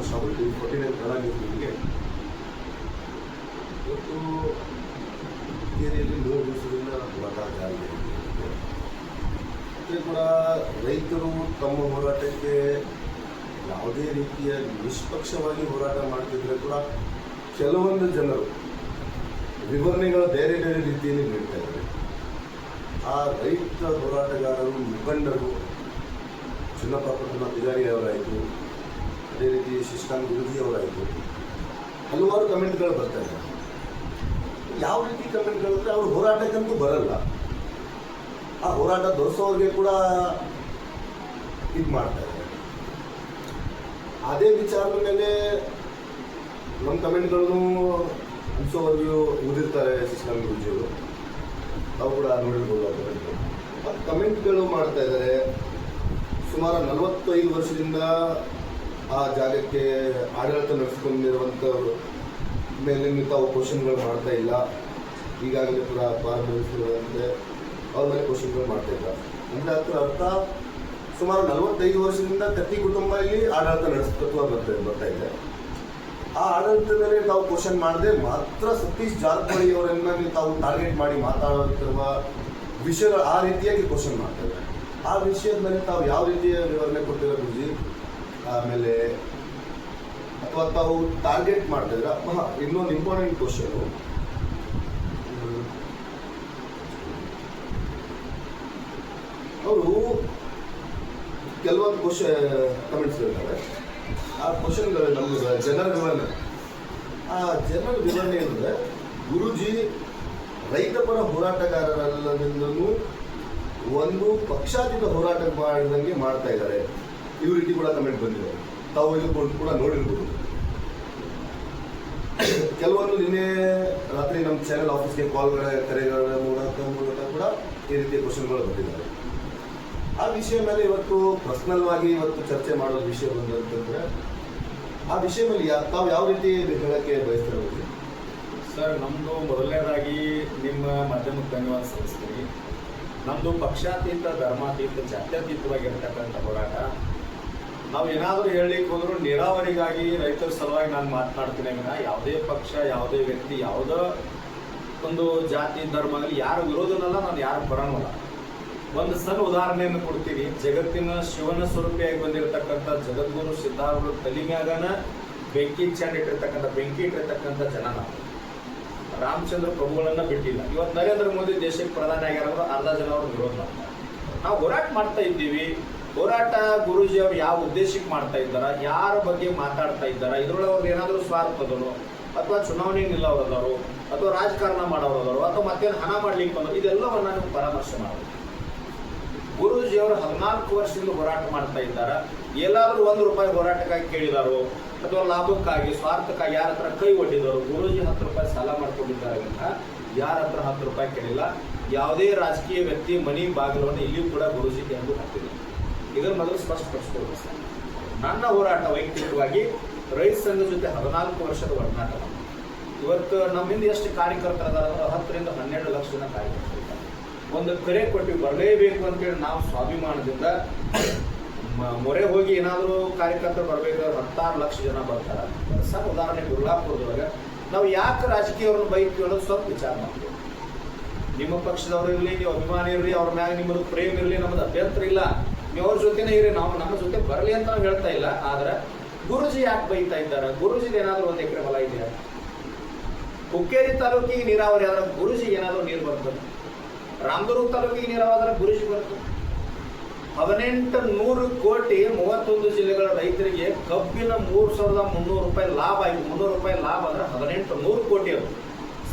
ವರ್ಷ 49 ರನ್ ನಿಮಗೆ ಇವತ್ತು ಏರಿಯಲ್ಲಿ 3 ದಿವಸದಿಂದ ಹೋರಾಟ ಜಾರಿಗೆ ಮತ್ತೆ ಕೂಡ ರೈತರು ತಮ್ಮ ಹೋರಾಟಕ್ಕೆ ಯಾವುದೇ ರೀತಿಯ ನಿಷ್ಪಕ್ಷವಾಗಿ ಹೋರಾಟ ಮಾಡ್ತಿದ್ರೆ ಕೂಡ ಕೆಲವೊಂದು ಜನರು ವಿವರಣೆಗಳು ಬೇರೆ ಬೇರೆ ರೀತಿಯಲ್ಲಿ ನೀಡ್ತಾ ಇದ್ದಾರೆ. ಆ ರೈತ ಹೋರಾಟಗಾರರು ಮುಖಂಡರು ಚಿನ್ನಪ್ಪ ಪೂಜಾರಿ ಅವರಾಯಿತು, ಅದೇ ರೀತಿ ಶಶಿಕಾಂತ್ ಗುರೂಜಿ ಅವರಾಯಿತು, ಹಲವಾರು ಕಮೆಂಟ್ಗಳು ಬರ್ತಾ ಇದ್ದಾರೆ. ಯಾವ ರೀತಿ ಕಮೆಂಟ್ಗಳಿದ್ರೆ ಅವ್ರ ಹೋರಾಟಕ್ಕಂತೂ ಬರಲ್ಲ, ಆ ಹೋರಾಟ ದೋರಿಸೋರಿಗೆ ಕೂಡ ಇದು ಮಾಡ್ತಾ ಇದ್ದಾರೆ. ಅದೇ ವಿಚಾರದ ಮೇಲೆ ನಮ್ಮ ಕಮೆಂಟ್ಗಳನ್ನು ಅನ್ಸೋವರೆಗೂ ಓದಿರ್ತಾರೆ ಶಶಿಕಾಂತ್ ಗುರೂಜಿಯವರು, ನಾವು ಕೂಡ ನೋಡಿರ್ಬೋದು. ಕಮೆಂಟ್ಗಳು ಮಾಡ್ತಾ ಇದ್ದಾರೆ. ಸುಮಾರು 45 ವರ್ಷದಿಂದ ಆ ಜಾಗಕ್ಕೆ ಆಡಳಿತ ನಡೆಸಿಕೊಂಡಿರುವಂಥವ್ರು ಮೇಲೆ ತಾವು ಕ್ವಶನ್ಗಳು ಮಾಡ್ತಾ ಇಲ್ಲ. ಈಗಾಗಲೇ ಕೂಡ ಭಾಗವಹಿಸಿರುವಂತೆ ಅವ್ರ ಮೇಲೆ ಕ್ವಶನ್ಗಳು ಮಾಡ್ತಾ ಇಲ್ಲ ಅಂದರೆ ಅದರ ಅರ್ಥ ಸುಮಾರು 45 ವರ್ಷದಿಂದ ಕತ್ತಿ ಕುಟುಂಬ ಇಲ್ಲಿ ಆಡಳಿತ ನಡೆಸತ್ವ ಬರ್ತಾ ಇದೆ. ಆ ಆಡಳಿತದ ಮೇಲೆ ತಾವು ಕ್ವಶನ್ ಮಾಡದೆ ಮಾತ್ರ ಸತೀಶ್ ಜಾರಕಿಹೊಳಿ ಅವರನ್ನ ತಾವು ಟಾರ್ಗೆಟ್ ಮಾಡಿ ಮಾತಾಡುತ್ತಿರುವ ವಿಷಯಗಳು ಆ ರೀತಿಯಾಗಿ ಕ್ವಶನ್ ಮಾಡ್ತಾ ಇದ್ದಾರೆ. ಆ ವಿಷಯದ ಮೇಲೆ ತಾವು ಯಾವ ರೀತಿಯ ವಿವರಣೆ ಕೊಟ್ಟಿರೋ ಗುರುಜಿ, ಆಮೇಲೆ ಅಥವಾ ತಾವು ಟಾರ್ಗೆಟ್ ಮಾಡ್ತಿದ್ರ? ಇನ್ನೊಂದು ಇಂಪಾರ್ಟೆಂಟ್ ಕ್ವಶನು, ಅವರು ಕೆಲವೊಂದು ಕಮೆಂಟ್ಸ್ಗಳಿದ್ದಾವೆ. ಆ ಕ್ವಶನ್ಗಳು ನಮ್ಗೆ ಜನರಲ್ ವಿವರಣೆ, ಆ ಜನರಲ್ ವಿವರಣೆ ಅಂದರೆ ಗುರೂಜಿ ರೈತಪರ ಹೋರಾಟಗಾರರಲ್ಲದಿಂದಲೂ ಒಂದು ಪಕ್ಷಾತೀತ ಹೋರಾಟ ಮಾಡಿದಂಗೆ ಮಾಡ್ತಾ ಇದ್ದಾರೆ. ಈ ರೀತಿ ಕೂಡ ಕಮೆಂಟ್ ಬಂದಿದೆ, ತಾವು ಇದು ಕೂಡ ನೋಡಿರ್ಬೋದು. ಕೆಲವೊಂದು ನಿನ್ನೆ ರಾತ್ರಿ ನಮ್ಮ ಚಾನೆಲ್ ಆಫೀಸ್ಗೆ ಕರೆಗಳ ಮೂಲಕ ಕೂಡ ಈ ರೀತಿಯ ಕ್ವಶನ್ಗಳು ಬಂದಿದ್ದಾರೆ. ಆ ವಿಷಯ ಮೇಲೆ ಇವತ್ತು ಪರ್ಸನಲ್ವಾಗಿ ಇವತ್ತು ಚರ್ಚೆ ಮಾಡೋ ವಿಷಯ ಬಂದಂತಂದ್ರೆ ಆ ವಿಷಯ ಮೇಲೆ ತಾವು ಯಾವ ರೀತಿ ಹೇಳಕ್ಕೆ ಬಯಸ್ತಿರೋದು? ಸರ್, ನಮ್ಮದು ಮೊದಲನೇದಾಗಿ ನಿಮ್ಮ ಮಾಧ್ಯಮಕ್ಕೆ ಧನ್ಯವಾದ ಸಲ್ಲಿಸ್ತೀನಿ. ನಮ್ಮದು ಪಕ್ಷಾತೀತ, ಧರ್ಮಾತೀತ, ಜಾತ್ಯತೀತವಾಗಿರ್ತಕ್ಕಂಥ ಹೋರಾಟ. ನಾವು ಏನಾದರೂ ಹೇಳಲಿಕ್ಕೆ ಹೋದರೂ ನೀರಾವರಿಗಾಗಿ ರೈತರ ಸಲುವಾಗಿ ನಾನು ಮಾತನಾಡ್ತೀನಿ ವಿನ ಯಾವುದೇ ಪಕ್ಷ, ಯಾವುದೇ ವ್ಯಕ್ತಿ, ಯಾವುದೋ ಒಂದು ಜಾತಿ, ಧರ್ಮ ಆಗಲಿ ಯಾರ ವಿರೋಧನಲ್ಲ, ನಾನು ಯಾರು ಬರೋಣಲ್ಲ. ಒಂದು ಸಣ್ಣ ಉದಾಹರಣೆಯನ್ನು ಕೊಡ್ತೀನಿ. ಜಗತ್ತಿನ ಶಿವನ ಸ್ವರೂಪಿಯಾಗಿ ಬಂದಿರತಕ್ಕಂಥ ಜಗದ್ಗುರು ಸಿದ್ಧಾರೂಢ ತಲೆ ಮ್ಯಾಗನ ಬೆಂಕಿ ಇಟ್ಟಿರ್ತಕ್ಕಂಥ ಜನ ನಾವು. ರಾಮಚಂದ್ರ ಪ್ರಭುಗಳನ್ನ ಬಿಟ್ಟಿಲ್ಲ. ಇವತ್ತು ನರೇಂದ್ರ ಮೋದಿ ದೇಶಕ್ಕೆ ಪ್ರಧಾನಿ ಆಗ್ಯಾರ, ಅರ್ಧ ಜನ ಅವರು ವಿರೋಧ ಮಾಡ್ತಾರೆ. ನಾವು ಹೋರಾಟ ಮಾಡ್ತಾ ಇದ್ದೀವಿ. ಹೋರಾಟ ಗುರೂಜಿ ಅವರು ಯಾವ ಉದ್ದೇಶಕ್ಕೆ ಮಾಡ್ತಾ ಇದ್ದಾರ, ಯಾರ ಬಗ್ಗೆ ಮಾತಾಡ್ತಾ ಇದ್ದಾರ, ಇದ್ರೊಳಗೆ ಅವ್ರು ಏನಾದರೂ ಸ್ವಾರ್ಥದವರು ಅಥವಾ ಚುನಾವಣೆ ನಿಲ್ಲವರದವರು ಅಥವಾ ರಾಜಕಾರಣ ಮಾಡೋರದವರು ಅಥವಾ ಮತ್ತೇನು ಹಣ ಮಾಡ್ಲಿಕ್ಕೆ ಬಂದರು, ಇದೆಲ್ಲವನ್ನ ನೀವು ಪರಾಮರ್ಶೆ ಮಾಡಬೇಕು. ಗುರೂಜಿ ಅವರು 14 ವರ್ಷದಿಂದ ಹೋರಾಟ ಮಾಡ್ತಾ ಇದ್ದಾರೆ. ಎಲ್ಲಾದರೂ ₹1 ಹೋರಾಟಕ್ಕಾಗಿ ಕೇಳಿದಾರೋ ಅಥವಾ ಲಾಭಕ್ಕಾಗಿ, ಸ್ವಾರ್ಥಕ್ಕಾಗಿ ಯಾರ ಹತ್ರ ಕೈ ಒಡ್ಡಿದಾರೋ? ಗುರೂಜಿ ₹10 ಸಾಲ ಮಾಡ್ಕೊಂಡಿದ್ದಾರೆ ಅಂತ ಯಾರ ಹತ್ರ ₹10 ಕೇಳಿಲ್ಲ. ಯಾವುದೇ ರಾಜಕೀಯ ವ್ಯಕ್ತಿ ಮನಿ ಬಾಗಿಲವನ್ನು ಇಲ್ಲಿಯೂ ಕೂಡ ಗುರೂಜಿಗೆ ಎಂದು ಹಾಕಿದೆ. ಇದನ್ನು ಮೊದಲು ಸ್ಪಷ್ಟಪಡಿಸ್ಕೊಳ್ಬೇಕು ಸರ್. ನನ್ನ ಹೋರಾಟ ವೈಯಕ್ತಿಕವಾಗಿ ರೈತ ಸಂಘದ ಜೊತೆ 14 ವರ್ಷದ ಒಡನಾಟ. ಇವತ್ತು ನಮ್ಮಿಂದ ಎಷ್ಟು ಕಾರ್ಯಕರ್ತರಾದ 10 ರಿಂದ 12 ಲಕ್ಷ ಜನ ಕಾರ್ಯಕರ್ತರು. ಒಂದು ಕರೆ ಕೊಟ್ಟಿವಿ, ಬರಲೇಬೇಕು ಅಂತೇಳಿ ನಾವು ಸ್ವಾಭಿಮಾನದಿಂದ ಮೊರೆ ಹೋಗಿ ಏನಾದರೂ ಕಾರ್ಯಕರ್ತರು ಬರಬೇಕಾದ್ರೆ 16 ಲಕ್ಷ ಜನ ಬರ್ತಾರೆ. ಸರ್, ಉದಾಹರಣೆ ಗುರುಲಾಪುರದೊಳಗೆ ನಾವು ಯಾಕೆ ರಾಜಕೀಯವ್ರನ್ನ ಬೈತೀವಿ ಅನ್ನೋದು ಸ್ವಲ್ಪ ವಿಚಾರ ಮಾಡ್ತೀವಿ. ನಿಮ್ಮ ಪಕ್ಷದವ್ರು ಇರಲಿ, ನೀವು ಅಭಿಮಾನಿ ಇರಲಿ, ಅವ್ರ ಮ್ಯಾಗ ನಿಮ್ಮದು ಪ್ರೇಮ ಇರಲಿ, ನಮ್ಮದು ಅಭ್ಯಂತರ ಇಲ್ಲ. ನೀವು ಅವ್ರ ಜೊತೆನೇ ಇರಿ, ನಾವು ನಮ್ಮ ಜೊತೆ ಬರಲಿ ಅಂತ ನಾವು ಹೇಳ್ತಾ ಇಲ್ಲ. ಆದ್ರೆ ಗುರೂಜಿ ಯಾಕೆ ಬೈತಾ ಇದ್ದಾರೆ? ಗುರೂಜಿಗೆ ಏನಾದರೂ 1 ಎಕರೆ ಹೊಲ ಇದೆಯಾ? ಹುಕ್ಕೇರಿ ತಾಲೂಕಿಗೆ ನೀರಾವರಿ ಆದ್ರೆ ಗುರೂಜಿಗೆ ಏನಾದರೂ ನೀರು ಬರ್ತದೆ? ರಾಮದುರ್ಗ ತಾಲೂಕಿಗೆ ನೀರಾವರಿ ಗುರೂಜಿ ಬರ್ತದೆ? 1800 ಕೋಟಿ 31 ಜಿಲ್ಲೆಗಳ ರೈತರಿಗೆ ಕಬ್ಬಿನ ₹3,300 ಲಾಭ ಆಯಿತು. ₹300 ಲಾಭ ಅಂದ್ರೆ 1800 ಕೋಟಿ. ಅದು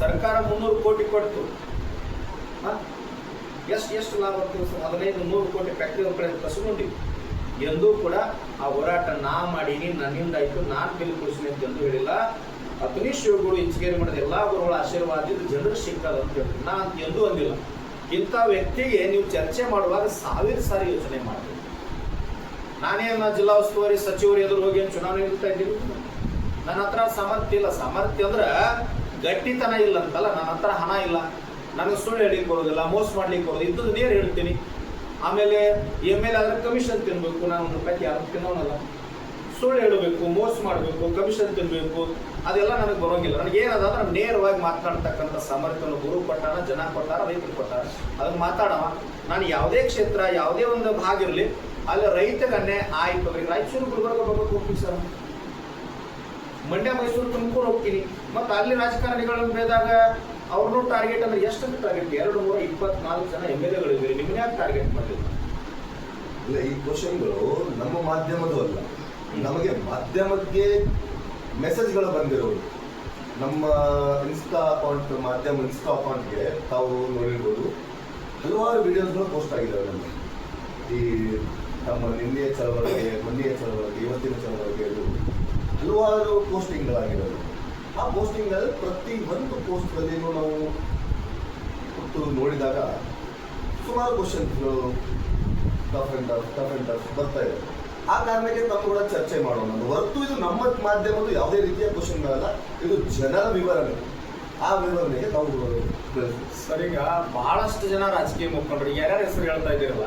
ಸರ್ಕಾರ 300 ಕೋಟಿ ಕೊಡ್ತು. ಎಷ್ಟು ಲಾಭ ಆಗ್ತದೆ ಸರ್? 1500 ಕೋಟಿ ಫ್ಯಾಕ್ಟ್ರಿ ಅವ್ರ ಕಡೆ ಕಸ್ಕೊಂಡಿವಿ. ಎಂದೂ ಕೂಡ ಆ ಹೋರಾಟ ನಾ ಮಾಡೀನಿ, ನನ್ನಿಂದ ಆಯ್ತು, ನಾನು ಬೆಲೆ ಕೊಡಿಸಿನಿ ಅಂತ ಎಂದೂ ಹೇಳಿಲ್ಲ. ಅತನಿ ಶಿವಗಳು ಇಂಚಿಗೇರಿ ಮಾಡಿದ ಎಲ್ಲ ಗುರುಗಳ ಆಶೀರ್ವಾದ ಜನರು ಸಿಕ್ಕದ ಅಂತ ಹೇಳ್ತೀನಿ. ನಾ ಅಂತ ಎಂದೂ ಅಂದಿಲ್ಲ. ಇಂಥ ವ್ಯಕ್ತಿಗೆ ನೀವು ಚರ್ಚೆ ಮಾಡುವಾಗ 1000 ಸಾರಿ ಯೋಚನೆ ಮಾಡಬೇಕು. ನಾನೇನು ಜಿಲ್ಲಾ ಉಸ್ತುವಾರಿ ಸಚಿವರು ಎದುರು ಹೋಗಿ ಚುನಾವಣೆ ನಿಲ್ತಾ ಇದ್ದೀನಿ? ನನ್ನ ಹತ್ರ ಸಾಮರ್ಥ್ಯ ಇಲ್ಲ. ಸಾಮರ್ಥ್ಯ ಅಂದ್ರೆ ಗಟ್ಟಿತನ ಇಲ್ಲ ಅಂತಲ್ಲ, ನನ್ನ ಹತ್ರ ಹಣ ಇಲ್ಲ, ನನಗೆ ಸುಳ್ಳು ಹೇಳಿಕ್ ಬರೋದಿಲ್ಲ, ಮೋಸ ಮಾಡ್ಲಿಕ್ಕೆ ಬರೋದು, ಇದ್ದದ್ದು ನೇರ ಹೇಳ್ತೀನಿ. ಆಮೇಲೆ ML ಆದ್ರೆ ಕಮಿಷನ್ ತಿನ್ಬೇಕು, ನಾನು ₹1 ಯಾರು ತಿನ್ನೋನಲ್ಲ, ಸುಳ್ಳು ಹೇಳಬೇಕು. ಮಾಡಬೇಕು, ಮೋಸ ಮಾಡಬೇಕು, ಕಮಿಷನ್ ತಿನ್ಬೇಕು, ಅದೆಲ್ಲ ನನಗೆ ಬರೋಂಗಿಲ್ಲ. ನನಗೆ ಏನದ ಅಂದ್ರೆ ನೇರವಾಗಿ ಮಾತನಾಡ್ತಕ್ಕಂಥ ಸಾಮರ್ಥ್ಯವನ್ನು ಗುರು ಕೊಟ್ಟಾರ, ಜನ ಕೊಟ್ಟಾರ, ರೈತರು ಕೊಟ್ಟಾರ. ಅದನ್ನು ಮಾತಾಡವ. ನಾನು ಯಾವುದೇ ಕ್ಷೇತ್ರ, ಯಾವುದೇ ಒಂದು ಭಾಗ ಇರಲಿ, ಅಲ್ಲಿ ರೈತಗನ್ನೇ ಆಯ್ತು ಅಂದ್ರೆ ರಾಯಚೂರು ಗುಲ್ಬರ್ಗ ಬರ್ಬೇಕು ಹೋಗ್ತೀನಿ ಸರ್, ಮಂಡ್ಯ ಮೈಸೂರು ತುಮಕೂರು ಹೋಗ್ತೀನಿ. ಮತ್ತು ಅಲ್ಲಿ ರಾಜಕಾರಣಿಗಳನ್ನು ಬೇದಾಗ ಅವ್ರನ್ನೂ ಟಾರ್ಗೆಟ್ ಅಂದ್ರೆ ಎಷ್ಟು ಟಾರ್ಗೆಟ್? 224 ಜನ MLA ಗಳಿದ್ದೀರಿ, ನಿಮ್ಮನ್ನ ಯಾಕೆ ಟಾರ್ಗೆಟ್ ಮಾಡಲಿಲ್ಲ? ಇಲ್ಲ, ಈ ಕ್ವಶನ್ಗಳು ನಮ್ಮ ಮಾಧ್ಯಮದ್ದು ಅಲ್ಲ, ನಮಗೆ ಮಾಧ್ಯಮಕ್ಕೆ ಮೆಸೇಜ್ಗಳು ಬಂದಿರೋದು. ನಮ್ಮ ಇನ್ಸ್ಟಾ ಅಕೌಂಟ್, ಮಾಧ್ಯಮ ಇನ್ಸ್ಟಾ ಅಕೌಂಟ್ಗೆ ತಾವು ನೋಡಿರ್ಬೋದು, ಹಲವಾರು ವಿಡಿಯೋಸ್ಗಳು ಪೋಸ್ಟ್ ಆಗಿದ್ದಾವೆ. ನಮ್ಮ ಈ ನಮ್ಮ ನಿನ್ನೆಯ ಚಳವಳಿಗೆ, ಮೊನ್ನೆಯ ಚಳವಳಿಗೆ, ಇವತ್ತಿನ ಚಳವಳಿಗೆ ಹಲವಾರು ಪೋಸ್ಟಿಂಗ್ಗಳಾಗಿರೋದು. ಆ ಪೋಸ್ಟಿಂಗ್ಗಳಲ್ಲಿ ಪ್ರತಿ ಒಂದು ಪೋಸ್ಟ್ಗಳಲ್ಲಿನೂ ನಾವು ಒಟ್ಟು ನೋಡಿದಾಗ ಸುಮಾರು ಕ್ವಶನ್ಸ್ಗಳು ಟಫ್ ಅಂಡ್ ಟಫ್ ಬರ್ತಾ ಇದೆ. ಆ ಕಾರಣಕ್ಕೆ ನಾವು ಕೂಡ ಚರ್ಚೆ ಮಾಡೋಣ ಹೊರತು ಇದು ನಮ್ಮ ಮಾಧ್ಯಮದ ಯಾವುದೇ ರೀತಿಯ ಕ್ವಶನ್ಗಳಲ್ಲ, ಇದು ಜನರ ವಿವರಣೆ. ಆ ವಿವರಣೆಗೆ ನಾವು ಸರ್, ಈಗ ಬಹಳಷ್ಟು ಜನ ರಾಜಕೀಯ ಮುಖಂಡರು ಯಾರ್ಯಾರ ಹೆಸರು ಹೇಳ್ತಾ ಇದ್ದೀರಲ್ಲ,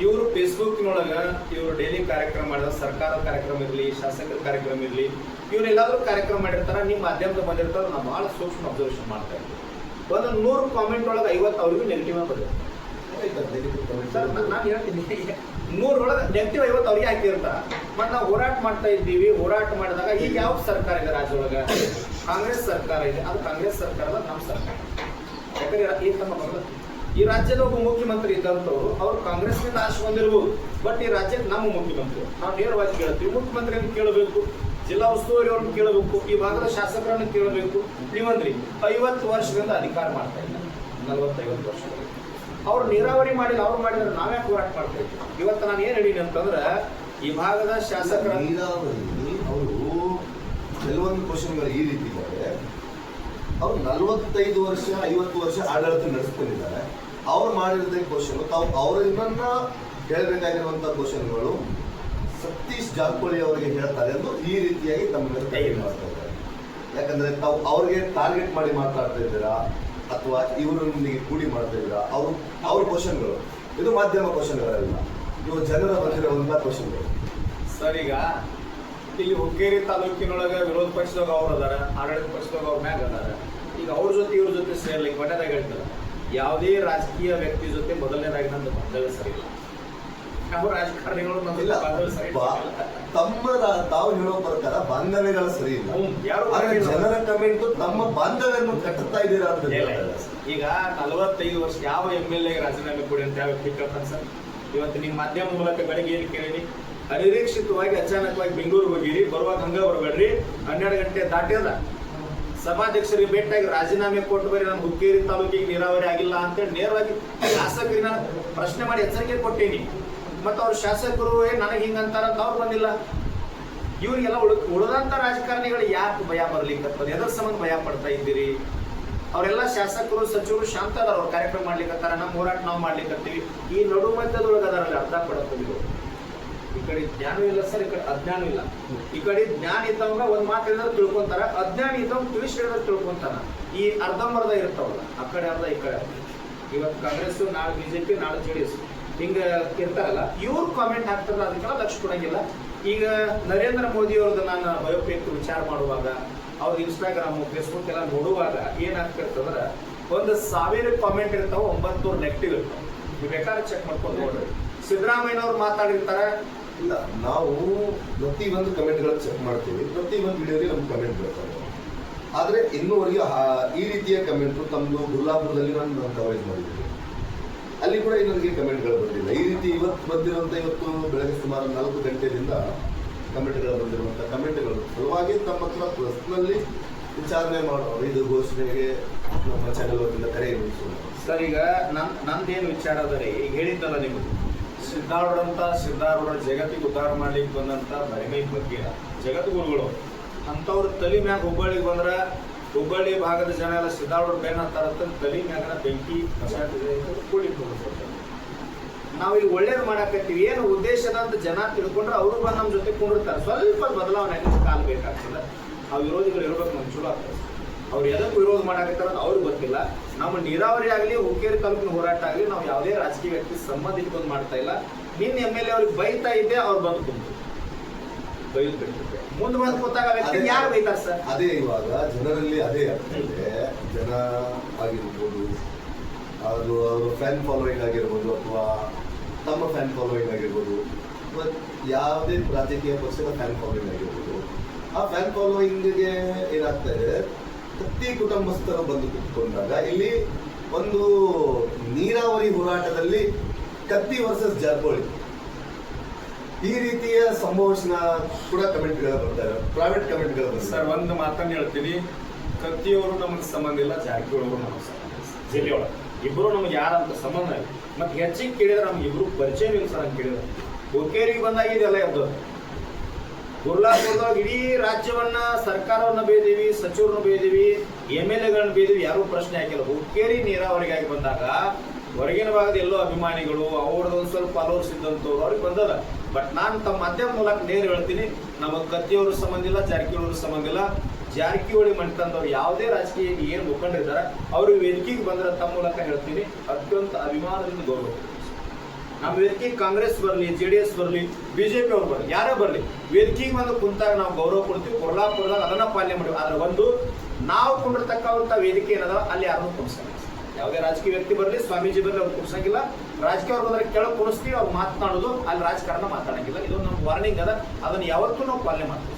ಇವರು ಫೇಸ್ಬುಕ್ನೊಳಗ ಇವರು ಡೈಲಿ ಕಾರ್ಯಕ್ರಮ ಮಾಡಿದ, ಸರ್ಕಾರದ ಕಾರ್ಯಕ್ರಮ ಇರಲಿ, ಶಾಸಕರ ಕಾರ್ಯಕ್ರಮ ಇರಲಿ, ಇವರೆಲ್ಲಾದ್ರೂ ಕಾರ್ಯಕ್ರಮ ಮಾಡಿರ್ತಾರ, ನಿಮ್ಮ ಮಾಧ್ಯಮದ ಬಂದಿರ್ತಾರ. ನಾವು ಬಹಳ ಸೂಕ್ಷ್ಮ ಅಬ್ಸರ್ವೇಷನ್ ಮಾಡ್ತಾ ಇದ್ದೀವಿ. ಒಂದು 100 ಕಾಮೆಂಟ್ ಒಳಗೆ 50 ಅವ್ರಿಗೂ ನೆಗೆಟಿವ್ ಬಂದಿದೆ. ಸರ್, ನಾನು ಹೇಳ್ತೀನಿ, 100 ಒಳಗೆ ನೆಗೆಟಿವ್ 50 ಅವ್ರಿಗೆ ಹಾಕಿರ್ತಾರ. ಮತ್ತು ನಾವು ಹೋರಾಟ ಮಾಡ್ತಾ ಇದ್ದೀವಿ. ಹೋರಾಟ ಮಾಡಿದಾಗ ಈಗ ಯಾವ ಸರ್ಕಾರ ಇದೆ ರಾಜ್ಯದೊಳಗೆ? ಕಾಂಗ್ರೆಸ್ ಸರ್ಕಾರ ಇದೆ. ಅದು ಕಾಂಗ್ರೆಸ್ ಸರ್ಕಾರದ ನಮ್ಮ ಸರ್ಕಾರ. ಯಾಕಂದ್ರೆ ಈ ತಮ್ಮ ಬರೋದು, ಈ ರಾಜ್ಯದ ಒಬ್ಬ ಮುಖ್ಯಮಂತ್ರಿ ಇದ್ದಂಥವ್ರು ಅವ್ರು ಕಾಂಗ್ರೆಸ್ನಿಂದ ಆಶೆ ಬಂದಿರ್ಬೋದು, ಬಟ್ ಈ ರಾಜ್ಯಕ್ಕೆ ನಮ್ಮ ಮುಖ್ಯಮಂತ್ರಿ. ನಾವು ನೇರವಾಗಿ ಕೇಳ್ತೀವಿ, ಮುಖ್ಯಮಂತ್ರಿಯನ್ನು ಕೇಳಬೇಕು, ಜಿಲ್ಲಾ ಉಸ್ತುವಾರಿ ಅವ್ರನ್ನ ಕೇಳಬೇಕು, ಈ ಭಾಗದ ಶಾಸಕರನ್ನು ಕೇಳಬೇಕು. ನೀವಂದ್ರಿ 50 ವರ್ಷದಿಂದ ಅಧಿಕಾರ ಮಾಡ್ತಾ ಇಲ್ಲ, 40-50 ವರ್ಷದಲ್ಲಿ ಅವ್ರು ನೀರಾವರಿ ಮಾಡಿಲ್ಲ, ಅವ್ರು ಮಾಡಿದ್ರೆ ನಾವ್ಯಾಕೆ ಹೋರಾಟ ಮಾಡ್ತಾ ಇದ್ದೀವಿ? ಇವತ್ತು ನಾನು ಏನು ಹೇಳೀನಿ ಅಂತಂದ್ರೆ, ಈ ಭಾಗದ ಶಾಸಕರ ನೀರಾವರಿ ಅವರು ಕೆಲವೊಂದು ಕ್ವಶನ್ಗಳು ಈ ರೀತಿ ಇದ್ದಾರೆ. ಅವ್ರು 45 ವರ್ಷ 50 ವರ್ಷ ಆಡಳಿತ ನಡೆಸ್ಕೊಂಡಿದ್ದಾರೆ. ಅವ್ರು ಮಾಡಿರೋದೇ ಕ್ವಶನ್, ತಾವು ಅವರನ್ನ ಹೇಳಬೇಕಾಗಿರುವಂತ ಕ್ವಶನ್ಗಳು ಸತೀಶ್ ಜಾರಕಿಹೊಳಿ ಅವರಿಗೆ ಹೇಳ್ತಾರೆ ಎಂದು ಈ ರೀತಿಯಾಗಿ ತಮ್ಮ ಮೇಲೆ ಟೈಪ್ ಮಾಡ್ತಾ ಇದ್ದಾರೆ. ಯಾಕಂದ್ರೆ ತಾವು ಅವ್ರಿಗೆ ಟಾರ್ಗೆಟ್ ಮಾಡಿ ಮಾತಾಡ್ತಾ ಇದ್ದೀರಾ ಅಥವಾ ಇವರೊಂದಿಗೆ ಕೂಡಿ ಮಾಡ್ತಾ ಇದ್ದೀರಾ? ಅವ್ರ ಕ್ವಶನ್ಗಳು ಇದು ಮಾಧ್ಯಮ ಕ್ವಶನ್ಗಳಲ್ಲ, ಇವು ಜನರ ಬಂದಿರುವಂತಹ ಕ್ವಶನ್ಗಳು. ಸರ್, ಈಗ ಇಲ್ಲಿ ಹುಕ್ಕೇರಿ ತಾಲೂಕಿನೊಳಗೆ ವಿರೋಧ ಪಕ್ಷದಾಗ ಅವ್ರು ಅದಾರ, ಆಡಳಿತ ಪಕ್ಷದಾಗ ಅವ್ರ ಮ್ಯಾಗ ಅದಾರ. ಈಗ ಅವ್ರ ಜೊತೆ ಇವ್ರ ಜೊತೆ ಸೇರ್ಲಿಕ್ಕೆ ಮಠದಾಗ ಹೇಳ್ತಾರೆ, ಯಾವುದೇ ರಾಜಕೀಯ ವ್ಯಕ್ತಿ ಜೊತೆ ಮೊದಲನೇದಾಗಿ ನಂದು ಬಾಂಧವ್ಯ ಸರಿ ಇಲ್ಲ. ನಾವು ರಾಜಕಾರಣಿಗಳು ನಮ್ಮಿಲ್ಲ ಬಾಂಧವ್ಯ ಸರಿ ತಾವು ಹೇಳೋ ಪ್ರಕಾರ ಬಾಂಧವ್ಯಗಳು ಸರಿ ಇಲ್ಲ. ಜನರ ಕಮೆಂಟ್ ತಮ್ಮ ಬಾಂಧವ್ಯವನ್ನು ಕಟ್ಟುತ್ತಾ ಇದ್ದೀರಾ ಅಂತ. ಈಗ 45 ವರ್ಷ ಯಾವ MLA ರಾಜೀನಾಮೆ ಕೊಡಿ ಅಂತ ಯಾವ ವ್ಯಕ್ತಿ ಕೇಳ್ತಾನೆ ಸರ್? ಇವತ್ತು ನಿಮ್ಮ ಮಾಧ್ಯಮ ಮೂಲಕ ಬೆಳಗ್ಗೆ ಏನು ಕೇಳಿನಿ, ಅನಿರೀಕ್ಷಿತವಾಗಿ ಅಚಾನಕವಾಗಿ ಬೆಂಗಳೂರು ಹೋಗಿರಿ, ಬರುವಾಗ ಹಂಗ ಬರಬೇಡ್ರಿ, 12 ಗಂಟೆ ದಾಟ್ಯದ ಸಭಾಧ್ಯಕ್ಷರಿಗೆ ಭೇಟಿಯಾಗಿ ರಾಜೀನಾಮೆ ಕೊಟ್ಟು ಬರೀ ನಾನು ಹುಕ್ಕೇರಿ ತಾಲೂಕಿಗೆ ನೀರಾವರಿ ಆಗಿಲ್ಲ ಅಂತೇಳಿ ನೇರವಾಗಿ ಶಾಸಕರಿಗೆ ನಾನು ಪ್ರಶ್ನೆ ಮಾಡಿ ಎಚ್ಚರಿಕೆ ಕೊಟ್ಟೀನಿ. ಮತ್ತು ಅವ್ರ ಶಾಸಕರು ನನಗೆ ಹಿಂಗಂತಾರ ಅಂತ ಅವ್ರು ಬಂದಿಲ್ಲ. ಇವರಿಗೆಲ್ಲ ಉಳಿದಂಥ ರಾಜಕಾರಣಿಗಳು ಯಾಕೆ ಭಯ ಬರ್ಲಿಕ್ಕತ್ತದ? ಎದರ ಸಂಬಂಧ ಭಯ ಪಡ್ತಾ ಇದ್ದೀರಿ? ಅವರೆಲ್ಲ ಶಾಸಕರು ಸಚಿವರು ಶಾಂತ ಅದಾರ, ಅವ್ರ ಕಾರ್ಯಕ್ರಮ ಮಾಡ್ಲಿಕ್ಕತ್ತಾರ, ನಮ್ಮ ಹೋರಾಟ ನಾವು ಮಾಡ್ಲಿಕ್ಕತ್ತೀವಿ. ಈ ನಡು ಮಧ್ಯದೊಳಗೆ ಅದರಲ್ಲಿ ಅರ್ಧ ಪಡಕೋದು. ಈ ಕಡೆ ಜ್ಞಾನ ಇಲ್ಲ ಸರ್, ಈ ಕಡೆ ಅಜ್ಞಾನ ಇಲ್ಲ. ಈ ಕಡೆ ಜ್ಞಾನ ಇದ್ದವಂಗ ಒಂದ್ ಮಾತು ಹೇಳಿದ್ರೆ ತಿಳ್ಕೊಂತಾರ, ಅಜ್ಞಾನ ಇದ್ದವಂಗ ತಿಳಿಸಿ ಹೇಳಿದ್ರೆ ತಿಳ್ಕೊಂತಾನ. ಈ ಅರ್ಧಂಬರ್ಧ ಇರ್ತಾವಲ್ಲ, ಆ ಕಡೆ ಅರ್ಧ ಈ ಕಡೆ ಅರ್ಧ. ಇವತ್ತು ಕಾಂಗ್ರೆಸ್, ನಾಳೆ BJP, ನಾಳೆ JDS ಹಿಂಗ ಇರ್ತಾರಲ್ಲ, ಇವ್ರು ಕಾಮೆಂಟ್ ಹಾಕ್ತಾರಲ್ಲ, ಅದಕ್ಕೆಲ್ಲ ಲಕ್ಷ ಕೊಡಂಗಿಲ್ಲ. ಈಗ ನರೇಂದ್ರ ಮೋದಿ ಅವ್ರದ್ದು ನಾನು ಬಯೋಪಿಕ್ ವಿಚಾರ ಮಾಡುವಾಗ, ಅವ್ರ ಇನ್ಸ್ಟಾಗ್ರಾಮು ಫೇಸ್ಬುಕ್ ಎಲ್ಲ ನೋಡುವಾಗ ಏನಾಗ್ತಿರ್ತಂದ್ರೆ, 1000 ಕಾಮೆಂಟ್ ಇರ್ತಾವ, 900 ನೆಗೆಟಿವ್ ಇರ್ತಾವ. ನೀವು ಬೇಕಾದ್ರೆ ಚೆಕ್ ಮಾಡ್ಕೊಂಡು ನೋಡ್ರಿ. ಸಿದ್ದರಾಮಯ್ಯನವ್ರು ಮಾತಾಡಿರ್ತಾರೆ. ಇಲ್ಲ, ನಾವು ಪ್ರತಿ ಒಂದು ಕಮೆಂಟ್ಗಳು ಚೆಕ್ ಮಾಡ್ತೀವಿ, ಪ್ರತಿ ಒಂದು ವಿಡಿಯೋಗೆ ನಮ್ಗೆ ಕಮೆಂಟ್ ಬರ್ತಾರೆ. ಆದರೆ ಇನ್ನೂವರೆಗೆ ಈ ರೀತಿಯ ಕಮೆಂಟು ತಮ್ಮದು ಗುಲ್ಲಾಪುರದಲ್ಲಿ ನಾನು ಕವರೇಜ್ ಮಾಡಿದ್ದೀನಿ, ಅಲ್ಲಿ ಕೂಡ ಇನ್ನೊಂದಿಗೆ ಕಮೆಂಟ್ಗಳು ಬಂದಿಲ್ಲ. ಈ ರೀತಿ ಇವತ್ತು ಬಂದಿರುವಂಥ, ಇವತ್ತು ಬೆಳಗ್ಗೆ ಸುಮಾರು 4 ಗಂಟೆಯಿಂದ ಕಮೆಂಟ್ಗಳು ಬಂದಿರುವಂಥ ಕಮೆಂಟ್ಗಳು ಸಲುವಾಗಿ ತಮ್ಮ ಹತ್ರ ಪರ್ಸ್ನಲ್ಲಿ ವಿಚಾರಣೆ ಮಾಡೋ ಇದು ಘೋಷಣೆಗೆ ನಮ್ಮ ಚಾನೆಲ್ ವತಿಯಿಂದ ಕರೆ ಸರ್. ಈಗ ನಂದೇನು ವಿಚಾರ ಅದರಿ, ಈಗ ಹೇಳಿದ್ದಲ್ಲ ನಿಮಗೆ, ಸಿದ್ಧಾರೂಢ ಜಗತ್ತಿಗೆ ಉದ್ಧಾರ ಮಾಡ್ಲಿಕ್ಕೆ ಬಂದಂತ ಮಹಿಮೆ ಬಗ್ಗೆ ಜಗತ್ತು ಗುರುಗಳು ಅಂಥವ್ರ ತಲೆ ಮ್ಯಾಗ ಹುಬ್ಬಳ್ಳಿಗೆ ಬಂದ್ರೆ, ಹುಬ್ಬಳ್ಳಿ ಭಾಗದ ಜನ ಎಲ್ಲ ಸಿದ್ಧಾರೂಢ ಬೇನ ಅಂತಾರಂತ ತಲೆ ಮ್ಯಾಗನ ಬೆಂಕಿ ಕೂಡಿ ನಾವು ಇಲ್ಲಿ ಒಳ್ಳೇದು ಮಾಡಾಕತ್ತೀವಿ, ಏನು ಉದ್ದೇಶದ ಅಂತ ಜನ ತಿಳ್ಕೊಂಡ್ರೆ ಅವರು ಬಂದು ನಮ್ಮ ಜೊತೆ ಕುಂಡಿರ್ತಾರೆ. ಸ್ವಲ್ಪ ಬದಲಾವಣೆ ಕಾಲ ಬೇಕಾಗ್ತದೆ. ಆ ವಿರೋಧಿಗಳು ಇರ್ಬೇಕು, ನಮ್ಗೆ ಚಲೋ ಆಗ್ತದೆ. ಅವ್ರು ಎದಕ್ಕೆ ವಿರೋಧ ಮಾಡಾಕತ್ತಾರ ಅಂತ ಅವ್ರಿಗೆ ಗೊತ್ತಿಲ್ಲ. ನಮ್ಮ ನೀರಾವರಿ ಆಗಲಿ, ಹುಕ್ಕೇರಿ ತಾಲೂಕಿನ ಹೋರಾಟ ಆಗಲಿ, ನಾವು ಯಾವುದೇ ರಾಜಕೀಯ ವ್ಯಕ್ತಿ ಸಂಬಂಧ ಇಟ್ಕೊಂಡು ಮಾಡ್ತಾ ಇಲ್ಲ. ನಿನ್ನ MLA ಅವ್ರಿಗೆ ಬೈತಾ ಇದ್ದೆ, ಅವ್ರು ಬಂದು ಕುಂತು ಬೈದು ಬಿಟ್ಟಿರ್ಬೇಕು. ಮುಂದೆ ಬಂದು ಕೂತಾಗ ವ್ಯಕ್ತಿ ಯಾರು ಬೈತಾರೆ ಸರ್? ಅದೇ ಇವಾಗ ಜನರಲ್ಲಿ ಅದೇ ಆಗ್ತಾ ಇದೆ. ಜನ ಆಗಿರ್ಬೋದು, ಅದು ಅವರು ಫ್ಯಾನ್ ಫಾಲೋಯಿಂಗ್ ಆಗಿರ್ಬೋದು, ಅಥವಾ ತಮ್ಮ ಫ್ಯಾನ್ ಫಾಲೋಯಿಂಗ್ ಆಗಿರ್ಬೋದು, ಯಾವುದೇ ರಾಜಕೀಯ ಪಕ್ಷದ ಫ್ಯಾನ್ ಫಾಲೋಯಿಂಗ್ ಆಗಿರ್ಬೋದು, ಆ ಫ್ಯಾನ್ ಫಾಲೋಯಿಂಗ್ಗೆ ಏನಾಗ್ತಾ ಇದೆ, ಪ್ರತಿ ಕುಟುಂಬಸ್ಥರು ಬಂದು ಕುತ್ಕೊಂಡಾಗ ಇಲ್ಲಿ ಒಂದು ನೀರಾವರಿ ಹೋರಾಟದಲ್ಲಿ ಕತ್ತಿ ವರ್ಸಸ್ ಜಾರಕಿಹೊಳಿ ಈ ರೀತಿಯ ಸಂಭಾಷಣ ಕೂಡ ಕಮೆಂಟ್ಗಳು ಬರ್ತಾರೆ, ಪ್ರೈವೇಟ್ ಕಮೆಂಟ್ಗಳು ಬರ್ತಾರೆ. ಸರ್ ಒಂದು ಮಾತನ್ನು ಹೇಳ್ತೀನಿ, ಕತ್ತಿಯವರು ನಮಗೆ ಸಂಬಂಧ ಇಲ್ಲ, ಜಾರಕಿಹೊಳಿ ಅವರು ನಮಗೆ ಸಂಬಂಧ ಇಲ್ಲ. ಜಿಲ್ಲೆಯೊಳಗೆ ಇಬ್ಬರು ನಮ್ಗೆ ಯಾರಂತ ಸಂಬಂಧ ಇಲ್ಲ. ಮತ್ತೆ ಹೆಚ್ಚಿಗೆ ಕೇಳಿದ್ರೆ ನಮ್ಗೆ ಇಬ್ರು ಪರಿಚಯ ಇಲ್ಲ ಸರ್ ಅಂತ ಕೇಳಿದ್ರೆ. ಹುಕ್ಕೇರಿಗೆ ಬಂದಾಗ ಇದೆಲ್ಲ ಎದ್ದು ಗುರ್ಲಾಪುರದಾಗ ಇಡೀ ರಾಜ್ಯವನ್ನ ಸರ್ಕಾರವನ್ನ ಬೇದೀವಿ, ಸಚಿವರನ್ನ ಬೇದೀವಿ, MLAಗಳನ್ನ ಬೇದೀವಿ, ಯಾರು ಪ್ರಶ್ನೆ ಹಾಕಿಲ್ಲ. ಹುಕ್ಕೇರಿ ನೀರಾವರಿಗಾಗಿ ಬಂದಾಗ ಹೊರಗಿನ ಭಾಗದ ಎಲ್ಲೋ ಅಭಿಮಾನಿಗಳು ಅವ್ರದ್ದೊಂದು ಸ್ವಲ್ಪ ಫಾಲೋವರ್ಸ್ ಇದ್ದಂಥವ್ರು ಅವ್ರಿಗೆ ಬಂದದ. ಬಟ್ ನಾನು ತಮ್ಮ ಮಾಧ್ಯಮ ಮೂಲಕ ನೇರ ಹೇಳ್ತೀನಿ, ನಮಗೆ ಕತ್ತಿಯವರು ಸಂಬಂಧ ಇಲ್ಲ, ಜಾರಕಿಹೊಳಿ ಅವರು ಸಂಬಂಧ ಇಲ್ಲ. ಜಾರಕಿಹೊಳಿ ಮಂಟನದವ್ರು ಯಾವುದೇ ರಾಜಕೀಯ ಏನು ಮುಖಂಡರಿದ್ದಾರೆ ಅವ್ರಿಗೆ ವೇದಿಕೆಗೆ ಬಂದ್ರೆ ತಮ್ಮ ಮೂಲಕ ಹೇಳ್ತೀನಿ, ಅತ್ಯಂತ ಅಭಿಮಾನದಿಂದ ಗೌರವ. ನಮ್ಮ ವೇದಿಕೆಗೆ ಕಾಂಗ್ರೆಸ್ ಬರಲಿ, JDS ಬರಲಿ, BJP ಅವ್ರು ಬರಲಿ, ಯಾರೇ ಬರಲಿ, ವೇದಿಕೆಗೆ ಬಂದು ಕುಂತಾಗ ನಾವು ಗೌರವ ಕೊಡ್ತೀವಿ. ಕೊರ್ಲಾಪುರದಾಗ ಅದನ್ನ ಪಾಲನೆ ಮಾಡಿವಿ. ಆದ್ರೆ ಒಂದು ನಾವು ಕೊಂಡಿರ್ತಕ್ಕಂಥ ವೇದಿಕೆ ಏನದ ಅಲ್ಲಿ ಯಾರನ್ನೂ ಕುಣಿಸಲ್ಲ. ಯಾವುದೇ ರಾಜಕೀಯ ವ್ಯಕ್ತಿ ಬರಲಿ, ಸ್ವಾಮೀಜಿ ಬರಲಿ, ಅವ್ರು ಕುಣಿಸಂಗಿಲ್ಲ. ರಾಜಕೀಯ ಅವ್ರು ಬಂದ್ರೆ ಕೆಳಗೆ ಕುಣಿಸ್ತೀವಿ, ಅವ್ರು ಮಾತನಾಡೋದು, ಅಲ್ಲಿ ರಾಜಕಾರಣ ಮಾತಾಡಂಗಿಲ್ಲ. ಇದು ನಮ್ಮ ವಾರ್ನಿಂಗ್ ಅದ, ಅದನ್ನ ಯಾವತ್ತೂ ನಾವು ಪಾಲನೆ ಮಾಡ್ತೀವಿ.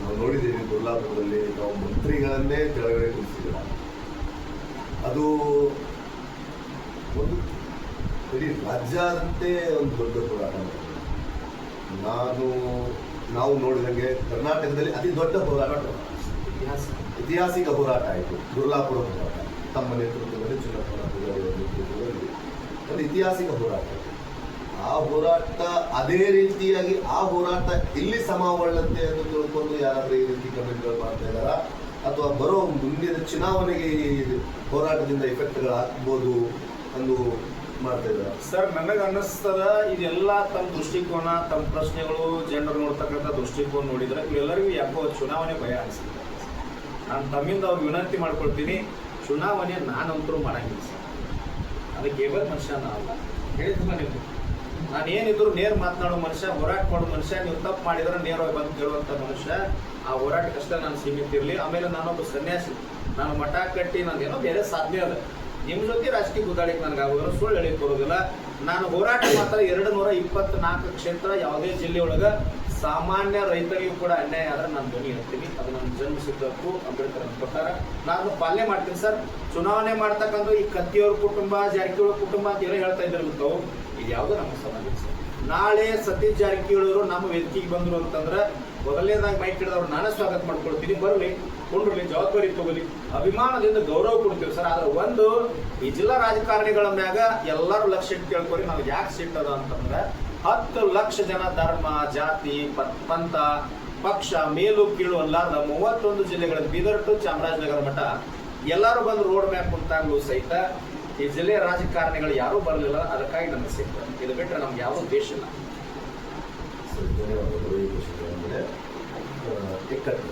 ನಾವು ನೋಡಿದ್ದೀವಿ ಕೊಲ್ಲಾಪುರದಲ್ಲಿ ನಾವು ಮಂತ್ರಿಗಳನ್ನೇ ಕೆಳಗಡೆ ಕುಳಿಸಿದ್ದೀರ. ಅದು ಒಂದು ಇಡೀ ರಾಜ್ಯಾದ್ಯಂತೆ ಒಂದು ದೊಡ್ಡ ಹೋರಾಟ. ನಾವು ನೋಡಿದಂಗೆ ಕರ್ನಾಟಕದಲ್ಲಿ ಅತಿ ದೊಡ್ಡ ಹೋರಾಟ, ಐತಿಹಾಸಿಕ ಹೋರಾಟ ಆಯಿತು ಗುರ್ಲಾಪುರ ಹೋರಾಟ. ತಮ್ಮ ನೇತೃತ್ವದಲ್ಲಿ, ಚುನಾವಣಾ ನೇತೃತ್ವದಲ್ಲಿ ಒಂದು ಐತಿಹಾಸಿಕ ಹೋರಾಟ. ಆ ಹೋರಾಟ ಅದೇ ರೀತಿಯಾಗಿ ಆ ಹೋರಾಟ ಇಲ್ಲಿ ಸಮಾವಳ್ಳಂತೆ ಎಂದು ತಿಳ್ಕೊಂಡು ಯಾರಾದ್ರೂ ಈ ರೀತಿ ಕಮೆಂಟ್ಗಳು ಮಾಡ್ತಾ ಇದ್ದಾರಾ, ಅಥವಾ ಬರೋ ಮುಂದಿನ ಚುನಾವಣೆಗೆ ಈ ಹೋರಾಟದಿಂದ ಎಫೆಕ್ಟ್ಗಳು ಆಗ್ಬೋದು ಎಂದು ಮಾಡ್ತಾ ಇದ್ದಾರೆ? ಸರ್, ನನಗೆ ಅನ್ನಿಸ್ತದ ಇದೆಲ್ಲ ತಮ್ಮ ದೃಷ್ಟಿಕೋನ, ತಮ್ಮ ಪ್ರಶ್ನೆಗಳು, ಜನರು ನೋಡ್ತಕ್ಕಂಥ ದೃಷ್ಟಿಕೋನ ನೋಡಿದ್ರೆ ಇವೆಲ್ಲರಿಗೂ ಯಾಕೋ ಚುನಾವಣೆ ಭಯ ಅನಿಸ್ತದೆ. ನಾನು ತಮ್ಮಿಂದ ಅವ್ರಿಗೆ ವಿನಂತಿ ಮಾಡ್ಕೊಳ್ತೀನಿ, ಚುನಾವಣೆ ನಾನಂತರೂ ಮಾಡಂಗಿಲ್ಲ ಸರ್. ಅದಕ್ಕೆ ಕೇವಲ ಮನುಷ್ಯ ನಾವಲ್ಲ, ಹೇಳಿದ್ರಲ್ಲ ನೀವು, ನಾನೇನಿದ್ರು ನೇರ ಮಾತನಾಡೋ ಮನುಷ್ಯ, ಹೋರಾಟ ಮಾಡೋ ಮನುಷ್ಯ. ನೀವು ತಪ್ಪು ಮಾಡಿದ್ರೆ ನೇರವಾಗಿ ಬಂದು ಕೇಳುವಂಥ ಮನುಷ್ಯ. ಆ ಹೋರಾಟಕ್ಕಷ್ಟೇ ನಾನು ಸೀಮಿತ ಇರಲಿ. ಆಮೇಲೆ ನಾನೊಬ್ಬ ಸನ್ಯಾಸಿ, ನಾನು ಮಠ ಕಟ್ಟಿ ಏನೋ ಬೇರೆ ಸಾಧನೆ ಅದ. ನಿಮ್ಮ ಜೊತೆ ರಾಜಕೀಯ ಗುದ್ದಾಡಿಗೆ ನನಗೆ ಆಗೋದಿಲ್ಲ, ಸುಳ್ಳು ಹೇಳಿಕ್ ಬರೋದಿಲ್ಲ. ನಾನು ಹೋರಾಟ ಮಾತ್ರ 224 ಕ್ಷೇತ್ರ ಯಾವುದೇ ಜಿಲ್ಲೆಯೊಳಗೆ ಸಾಮಾನ್ಯ ರೈತರಿಗೂ ಕೂಡ ಅನ್ಯಾಯ ಆದ್ರೆ ನಾನು ಧ್ವನಿ ಹೇಳ್ತೀನಿ. ಅದು ನನ್ನ ಜನ್ಮ ಸಿದ್ಧಕ್ಕೂ ಅಂಬೇಡ್ಕರ್ ಪ್ರಕಾರ ನಾನು ಪಾಲನೆ ಮಾಡ್ತೀನಿ ಸರ್. ಚುನಾವಣೆ ಮಾಡ್ತಕ್ಕಂಥ ಈ ಕತ್ತಿಯವ್ರ ಕುಟುಂಬ, ಜಾರಕಿಹೊಳಿ ಕುಟುಂಬ ಅಂತ ಏನೋ ಹೇಳ್ತಾ ಇದ್ರು, ಇದು ಯಾವುದೋ ನಮಗೆ ಸಂಬಂಧ ಸರ್. ನಾಳೆ ಸತೀಶ್ ಜಾರಕಿಹೊಳಿ ಅವರು ನಮ್ಮ ವೇದಿಕೆಗೆ ಬಂದರು ಅಂತಂದ್ರೆ ಮೊದಲನೇದಾಗಿ ಮೈಕ್ ಹಿಡಿದವ್ರು ನಾನೇ ಸ್ವಾಗತ ಮಾಡ್ಕೊಳ್ತೀನಿ. ಬರಲಿ, ಕೊಂಡ್ರಲಿ, ಜವಾಬ್ದಾರಿ ತಗೊಳ್ಳಿ, ಅಭಿಮಾನದಿಂದ ಗೌರವ ಕೊಡ್ತೀವಿ ಸರ್. ಆದ್ರೆ ಒಂದು ಈ ಜಿಲ್ಲಾ ರಾಜಕಾರಣಿಗಳ ಮ್ಯಾಗ ಎಲ್ಲರೂ ಲಕ್ಷ ಇಟ್ಟು ಕೇಳ್ಕೊರಿ, ನಮ್ಗೆ ಯಾಕೆ ಸಿಟ್ಟದ ಅಂತಂದ್ರೆ 10 ಲಕ್ಷ ಜನ ಧರ್ಮ, ಜಾತಿ, ಪಂಥ, ಪಕ್ಷ, ಮೇಲು ಕೀಳು ಅಲ್ಲಾರ್ದ 31 ಜಿಲ್ಲೆಗಳ ಬೀದರ್ ಟು ಚಾಮರಾಜನಗರ ಮಠ ಎಲ್ಲರೂ ಬಂದು ರೋಡ್ ಮ್ಯಾಪ್ ಕುಂತಾಗ್ಲೂ ಸಹಿತ ಈ ಜಿಲ್ಲೆಯ ರಾಜಕಾರಣಿಗಳು ಯಾರೂ ಬರಲಿಲ್ಲ. ಅದಕ್ಕಾಗಿ ನಮಗೆ ಸಿಗ್ತದೆ. ಇದು ಬಿಟ್ಟರೆ ನಮ್ಗೆ ಯಾವುದೂ ದೇಶ ಇಲ್ಲ. ಧನ್ಯವಾದಗಳು. ಈ ವಿಷಯಗಳ ಮೇಲೆ ಇಕ್ಕಟ್ಟು